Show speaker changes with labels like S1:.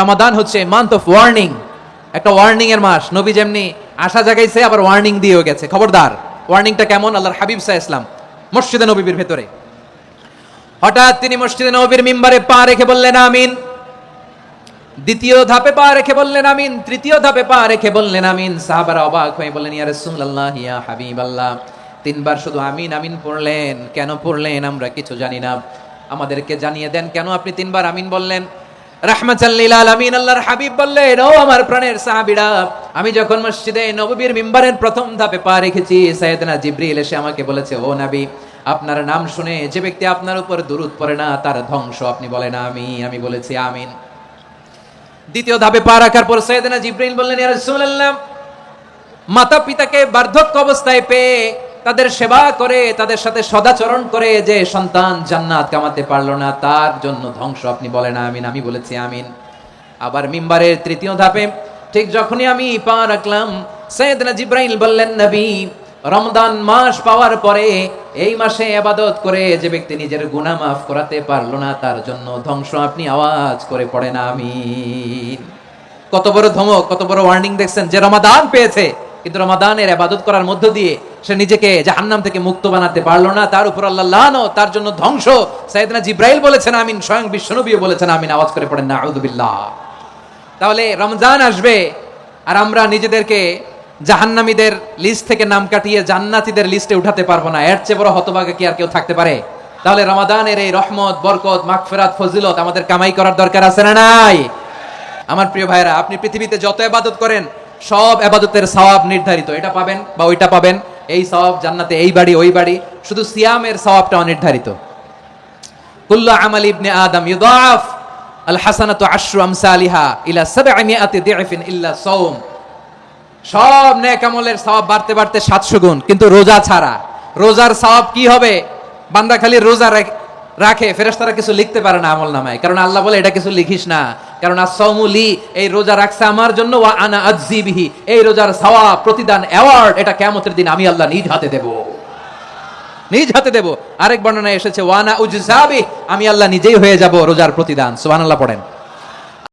S1: রমাদান হচ্ছে month of warning, একটা warning এর মাস। নবী যেমনি আশা জাগাইছে আবার ওয়ার্নিং দিয়েও গেছে, খবরদার। ওয়ার্নিংটা কেমন? আল্লাহর হাবিব সাল্লাল্লাহু আলাইহি ওয়াসাল্লাম মসজিদে নববীর ভেতরে হঠাৎ তিনি মসজিদে নববীর মিম্বারে পা রেখে বললেন আমিন। দ্বিতীয় ধাপে পা রেখে বললেন আমিন, তৃতীয় ধাপে পা রেখে বললেন আমিন। সাহাবারা অবাক হয়ে বললেন, ইয়া রাসূলুল্লাহ, ইয়া হাবিবাল্লাহ, তিনবার শুধু আমিন আমিন পড়লেন, কেন পড়লেন আমরা কিছু জানি না, আমাদেরকে জানিয়ে দেন কেন আপনি তিনবার আমিন বললেন। রাহমাতাল লিল আলামিন আল্লাহর হাবিব বললেন, ও আমার প্রাণের সাহাবীরা, আমি যখন মসজিদে নববীর মিম্বারের প্রথম ধাপে পা রেখেছি, সাইয়েদনা জিবরিল এসে আমাকে বলেছে, ও নবী, আপনার নাম শুনে যে ব্যক্তি আপনার উপর দুরূদ পড়ে না তার ধ্বংস। আপনি বলেন আমিন। আমি বলেছি আমিন। দ্বিতীয় ধাপে পা রাখার পর সাইয়েদনা জিবরিল বললেন, ইয়া রাসূলুল্লাহ, মাতা পিতাকে বার্ধক্য অবস্থায় পেয়ে তাদের সেবা করে, তাদের সাথে সদাচরণ করে যে সন্তান জান্নাত কামাতে পারলো না, তার জন্য ধ্বংস। আপনি বলেন আমিন। আমি বলেছি আমিন। আবার মিম্বারের তৃতীয় ধাপে ঠিক যখনই আমি পা রাখলাম, সাইয়েদনা জিবরাইল বললেন, নবী, রমজান মাস পাওয়ার পরে এই মাসে ইবাদত করে যে ব্যক্তি নিজের গুনাহ মাফ করাতে পারলো না, তার জন্য ধ্বংস। আপনি আওয়াজ করে পড়েন আমিন। কত বড় ধমক, কত বড় ওয়ার্নিং দেখছেন! যে রমাদান পেয়েছে কিন্তু রমাদানের ইবাদত করার মধ্য দিয়ে সে নিজেকে জাহান্নাম থেকে মুক্ত বানাতে পারলো না, তার উপর আল্লাহ লানত, তার জন্য ধ্বংস। সাইয়েদনা জিবরাইল বলেছেন আমিন, স্বয়ং বিশ্বনবীও বলেছেন আমিন। আওয়াজ করে পড়েন নাউযু বিল্লাহ। তাহলে রমজান আসবে আর আমরা নিজেদেরকে জাহান্নামীদের লিস্ট থেকে নাম কাটিয়ে জান্নাতীদের লিস্টে উঠাতে পারবো না। এর চেয়ে বড় হতভাগা কি আর কেউ থাকতে পারে? তাহলে রমাদানের এই রহমত, বরকত, মাগফিরাত, ফজিলত আমাদের কামাই করার দরকার আছে না নাই? আমার প্রিয় ভাইরা, আপনি পৃথিবীতে যত ইবাদত করেন সব ইবাদতের সওয়াব নির্ধারিত। এটা পাবেন বা ওইটা পাবেন, এই সওয়াব জান্নাতে, এই বাড়ি ওই বাড়ি। শুধু সিয়ামের সওয়াবটা অনির্ধারিত। কুল্লু আমালি ইবনে আদম ইউদাফ আল হাসানাতু আশরু আমসালিহা ইলা 700 দি'ফিন ইল্লা সাওম। সব নেক আমলের সওয়াব বাড়তে বাড়তে 700 গুণ, কিন্তু রোজা ছাড়া। রোজার সওয়াব কি হবে? বান্দা খালি রোজা রাখে, ফেরেশতারা কিছু লিখতে পারে না আমলনামায়, কারণ আল্লাহ বলে এটা কিছু লিখিস না, কারণ as-সাওমু লি, এই রোজা রাখছে আমার জন্য, ওয়া আনা আজজি বিহি, এই রোজার সওয়াব, প্রতিদান, অ্যাওয়ার্ড এটা কিয়ামতের দিন আমি আল্লাহ নিজ হাতে দেব, নিজ হাতে দেব। আরেক বর্ণনায় এসেছে ওয়া আনা উজজা বিহি, আমি আল্লাহ নিজেই হয়ে যাব রোজার প্রতিদান। সুবহানাল্লাহ পড়েন।